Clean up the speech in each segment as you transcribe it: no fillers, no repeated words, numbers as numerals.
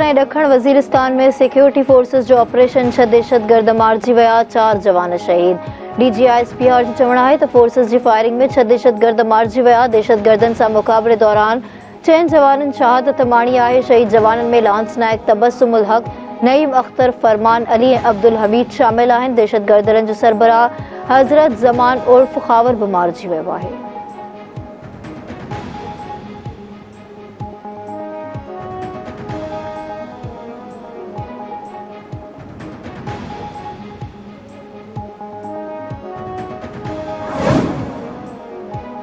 खैबर ऐं ॾखण वज़ीरिस्तान में security forces जो ऑपरेशन 6 दहशतगर्द मारिजी विया, 4 जवान शहीद। DGI-SPR जो चवणु आहे त फोर्सेस जी फायरिंग में 6 दहशतगर्द मारिजी विया। दहशतगर्दनि सां मुक़ाबले दौरान 6 जवाननि शहादत माणी आहे। शहीद जवाननि में लांस नायक तबस्सुमुल हक, नईम अख्तर, फरमान अली ऐं अब्दुल हमीद शामिल आहिनि। दहशतगर्दनि जो सरबराह हज़रत ज़मान उर्फ खावर बि मारिजी वियो आहे।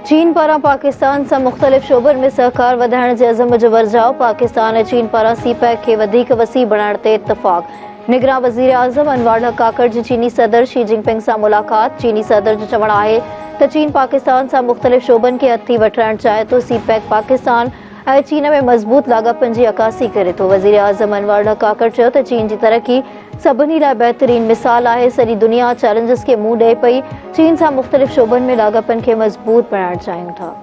चीन पारां पाकिस्तान सां मुख़्तलिफ़ शोबनि में सहकार वधाइण जे अज़म जो वर्जाउ। पाकिस्तान ऐं चीन पारां CPEC खे वधीक वसी बणाइण ते इत्तफ़ाक़। निगरां वज़ीर आज़म अनवार हक काकड़ जी चीनी सदर शी जिनपिंग सां मुलाक़ात। चीनी सदर जो चवणु आहे त चीन पाकिस्तान सां मुख़्तलिफ़ शोबनि खे हथी वठाइण चाहे थो। CPEC पाकिस्तान ऐं चीन में मज़बूत लाॻापनि जी अकासी करे थो। वज़ीर आज़म अनवार हक काकड़ चयो त चीन जी तरक़ी सभिनी लाइ बहितरीन मिसाल आहे। सॼी दुनिया चैलेंजिस खे मुंहुं ॾिए पई। चीन सां मुख़्तलिफ़ शोबनि में लाॻापनि खे मज़बूत बणाइण चाहियूं था।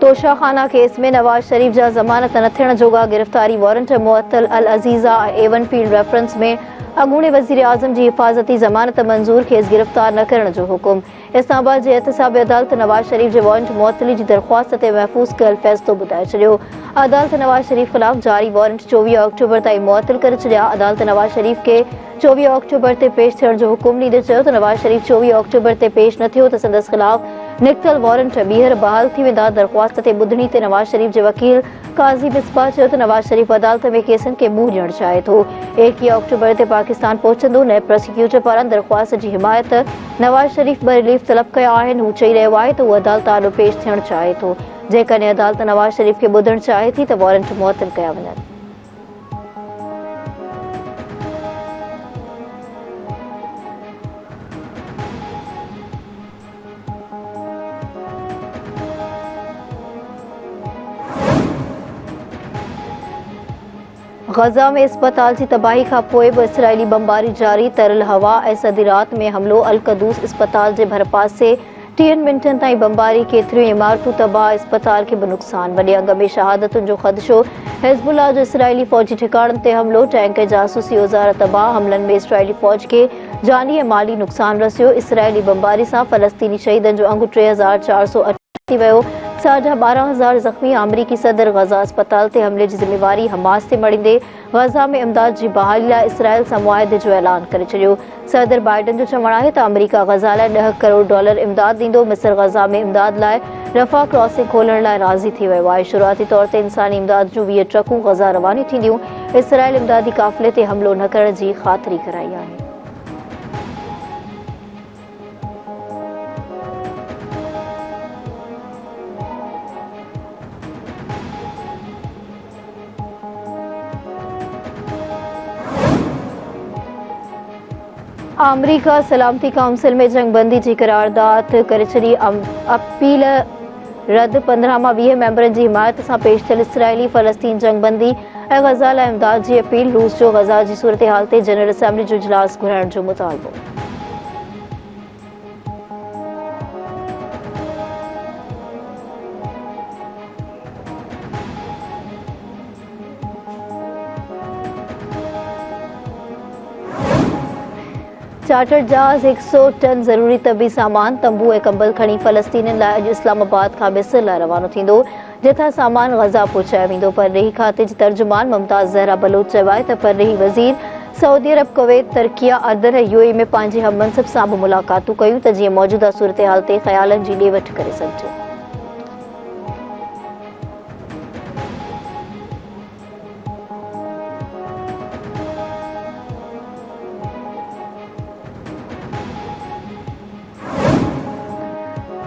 तोशाखाना केस में नवाज शरीफ जा ज़मानत न थियण जोगा गिरफ़्तारी वारंट मुअत्तल अल अज़ीज़ा एवन फील्ड रेफरेंस में अॻूणे वज़ीर आज़म जी हिफ़ाज़ती ज़मानत मंज़ूर खेसि गिरफ़्तार न करण जो हुकुम। इस्लामाबाद जी एहतसाबी अदालत नवाज शरीफ जे वारंट मुअत्तली जी दरख़्वास्त ते महफ़ूज़ कयल फ़ैसिलो ॿुधाए छॾियो। अदालत नवाज शरीफ ख़िलाफ़ जारी वारंट 24 अक्टूबर ताईं मुअत्तल करे छॾिया। अदालत नवाज शरीफ खे 24 अक्टूबर ते पेश थियण जो हुकुम ॾींदे चयो त नवाज शरीफ 24 अक्टूबर ते पेश न थियो त संदसि ख़िलाफ़ निकितल वारंट ॿीहर बहाल थी वेंदा। दरख़्वास्त ते ॿुधणी ते नवाज शरीफ जे वकील काज़ी मिसबाह चयो त नवाज शरीफ अदालत में केसनि खे मुंहुं ॾियणु चाहे थो। 21 अक्टूबर ते पाकिस्तान पहुचंदो। नए प्रोसिक्यूटर पारां दरख़्वास्त जी हिमायत नवाज शरीफ ॿ रिलीफ तलब कया आहिनि। हू चई रहियो आहे त हू अदालत आॾो पेश थियणु चाहे थो। जेकॾहिं अदालत नवाज शरीफ खे ॿुधणु चाहे थी त वारंट मुअत्तल कया वञनि। गज़ा में अस्पताल जी तबाही खां पोइ बि इसराइली बमबारी जारी। तरल हवा ऐं सदी रात में हमिलो। अल-क़दूस अस्पताल जे भरपासे 3 मिंटनि ताईं बमबारी। केतिरियूं इमारतूं तबाह, अस्पताल खे बि नुक़सान। वॾे अंग में शहादतुनि जो ख़दशो। हिज़्बुल्लाह जो इसराइली फ़ौजी ठिकाणनि ते हमिलो। टैंक, जासूसी औज़ार तबाह। हमलनि में इसराइली फ़ौज खे जानी ऐं माली नुक़सान रसियो। इसराइली बमबारी सां फ़लस्तीनी शहीदनि जो अंगु 3408 थी वियो। 12,500 ज़ख़्मी। अमरीकी सदर गज़ा अस्पताल ते हमले जी ज़िमेवारी हमास ते मड़ींदे गज़ा में इमदाद जी बहाली लाइ इसराइल सां मुआहिदे जो ऐलान करे छॾियो। सदर बाइडन जो चवणु आहे त अमरीका गज़ा लाइ $10 करोड़ इमदाद ॾींदो। मिस्र गज़ा में इमदाद लाइ रफ़ा क्रॉसिंग खोलण लाइ राज़ी थी वियो आहे। शुरूआती तौर ते इंसानी इमदाद जूं 20 ट्रकूं गज़ा रवानी थींदियूं। इसराइल इमदादी काफ़िले ते हमिलो न करण जी ख़ातिरी कराई आहे। अमरीका सलामती काउंसिल में जंगबंदी जी करारदाद करे छॾी। अपील रद्द। 15 मां 20 मेंबरनि जी हिमायत सां पेश थियल इसराइली फ़लस्तीन जंगबंदी ऐं गज़ा लाइ इमदाद जी अपील। रूस जो गज़ा जी सूरत हाल ते जनरल असेंबली जो इजलास घुराइण जो मुतालबो। चार्टर्ड जहाज़ 100 टन ज़रूरी तबी सामान, तंबू ऐं कंबल खणी फ़लस्तीनियुनि लाइ अॼु इस्लामाबाद खां मिस्र लाइ रवानो थींदो, जिथां सामान गज़ा पहुचायो वेंदो। परॾेही खाते जी तर्जुमान मुमताज़ ज़हरा बलोच चयो आहे त परॾेही वज़ीर सऊदी अरब, कुवैत, तुर्की, अर्दन ऐं UAE में पंहिंजे हममनसब सां बि मुलाक़ातूं कयूं त जीअं मौजूदा सूरत हाल ते ख़्यालनि जी ॾे वठि करे सघिजे।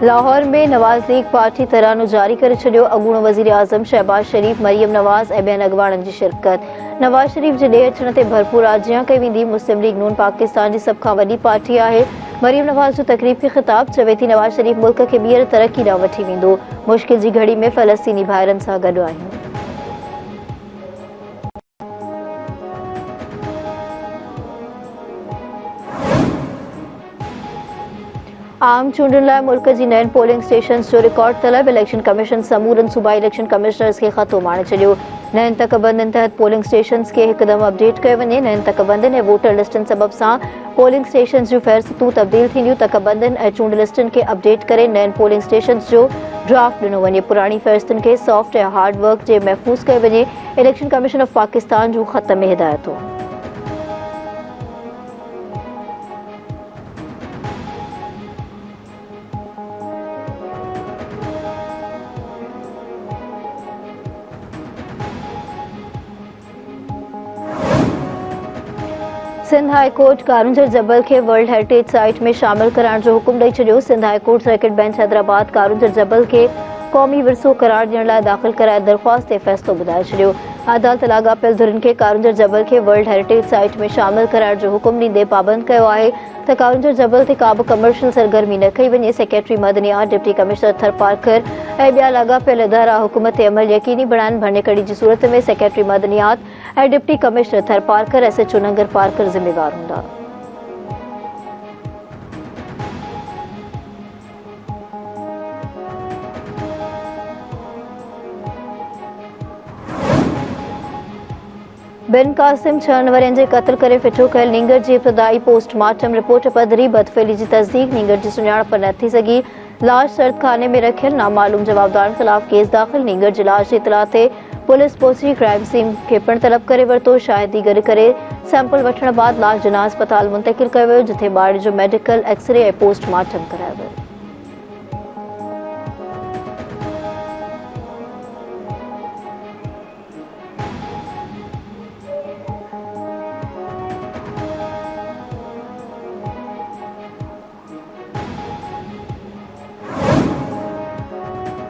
लाहौर में नवाज़ लीग पार्टी तरानो जारी करे छॾियो। अॻूणो वज़ीर आज़म शहबाज शरीफ, मरियम नवाज़ ऐं ॿियनि अॻवाननि जी शिरकत। नवाज़ शरीफ जे ॾे अचण ते भरपूर आजियां कई वेंदी। मुस्लिम लीग नून पाकिस्तान जी सभ खां वॾी पार्टी आहे। मरियम नवाज़ जो तक़रीब खे ख़िताब। चवे थी नवाज़ शरीफ मुल्क खे ॿीहर तरक़ी ॾांहुं वठी वेंदो। मुश्किल जी घड़ी में फ़लस्तीनी भाइरनि सां गॾु आहियूं। आम चूंडुनि लाइ मुल्क जी नयनि पोलिंग स्टेशन्स जो रिकॉर्ड तलब। इलेक्शन कमीशन समूरनि सूबाई इलेक्शन कमिश्नर्स खे ख़त आणे छॾियो। नयनि तकबंदियुनि तहत पोलिंग स्टेशन्स खे हिकदमि अपडेट कयो वञे। नयनि तकबंदियुनि ऐं वोटर लिस्टनि सबब सां पोलिंग स्टेशन्स जूं फ़हरिस्तूं तब्दील थींदियूं। तकबंदियुनि ऐं चूंड लिस्टनि खे अपडेट करे नयनि पोलिंग स्टेशन्स जो ड्राफ्ट ॾिनो वञे। पुराणी फ़हरिस्तुनि खे सॉफ्ट ऐं हार्ड वर्क जे महफ़ूज़ कयो वञे। इलेक्शन कमीशन ऑफ पाकिस्तान जूं ख़त में हिदायतूं। सिंध हाई कोर्ट कारुंजर जबल खे वर्ल्ड हेरिटेज साइट में शामिल कराइण जो हुकुम ॾेई छॾियो। Sindh high court circuit bench Hyderabad Karoonjhar जबल खे क़ौमी विरसो करार ॾियण लाइ दाख़िल करायल दरख़्वास्त ते फ़ैसिलो ॿुधाए छॾियो। अदालत लाॻापियल धुरियुनि खे कारुंजर जबल खे वर्ल्ड हेरिटेज साइट में शामिल कराइण जो हुकुम ॾींदे पाबंद कयो आहे त कारुंजर जबल ते का बि कमर्शियल सरगर्मी न कई वञे। सेक्रेटरी मदनियात, डिप्टी कमिश्नर थर पार्कर ऐं ॿिया लाॻापियल इदारा हुकूमत अमल यकीनी बणाइनि। भञकड़ी जी सूरत में सेक्रेटरी मदनियात ऐं डिप्टी कमिश्नर थर पार्कर SHO नंगर पार्कर ज़िम्मेवार हूंदा। बिन कासिम 6 वरियनि जे क़त्ल करे फिठो कयल नींगर जी इब्तिदाई पोस्टमार्टम रिपोर्ट पधरी। बदफेली जी तस्दीक। नींगर जी सुञाणप न थी सघी। लाश सर्दखाने में रखियल। नामालूम जवाबदारनि ख़िलाफ़ केस दाख़िल। नींगर जी लाश जी इतला ते पुलिस पहुची क्राइम सीन खे पिणु तलब करे वरितो। शाहिदी गॾु करे सैंपल वठण बाद लाश जना अस्पताल मुंतकिल कयो वियो, जिथे ॿार जो मेडिकल, एक्सरे ऐं पोस्टमार्टम करायो वियो।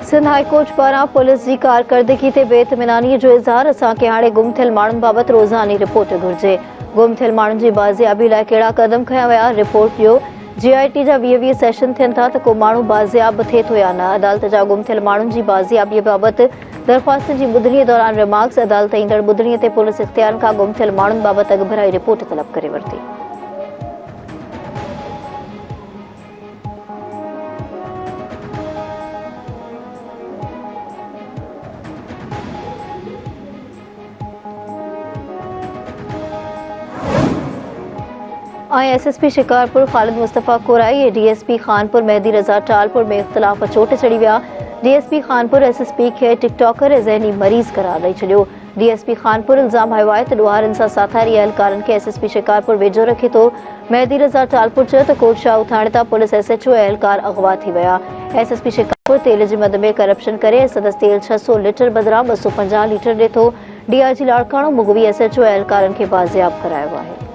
सिंध हाई कोर्ट पारां पुलिस जी कारकर्दगी ते बेइत्मिनानीअ जो इज़हार। असांखे हाणे गुम थियल माण्हुनि बाबति रोज़ानी रिपोर्ट घुर्जे। गुम थियल माण्हुनि जी बाज़ियाबी लाइ कहिड़ा क़दम खंया विया, रिपोर्ट ॾियो। GIT जा 20 सेशन थियनि था त को माण्हू बाज़ियाब थिए थो या न। अदालत जा गुम थियल माण्हुनि जी बाज़ियाबीअ बाबति दरख़्वास्तनि जी ॿुधणीअ दौरान रिमार्क्स। अदालत ईंदड़ ॿुधणीअ ते पुलिस इख़्तियारनि खां गुम थियल माण्हुनि बाबति अॻुभराई रिपोर्ट तलब करे वरिती। SSP शिकारपुर ख़ालिद मुस्तफ़ा कोराई ऐं DSP खानपुर मेहदी रज़ा टालपुर में इख़्तिलाफ़ चोट चढ़ी विया। DSP खानपुर SSP खे टिकटॉकर ऐं ज़हनी मरीज़ करार ॾेई छॾियो। DSP खानपुर इल्ज़ाम हयो आहे त ॾोहारनि सां साथारी अहलकारनि खे SSP शिकारपुर वेझो रखे थो। मेहदी रज़ा टालपुर चयो त कोटशाह उथाणे तां पुलिस SHO ऐं अहलकार अगवा थी विया। SSP शिकारपुर तेल जे मद में करप्शन करे सदस तेल 600 लीटर बदिरां 250 लीटर ॾिए थो। DIG लाड़काणो मुगवी SHO ऐं अहलकारनि खे बाज़ियाब करायो आहे।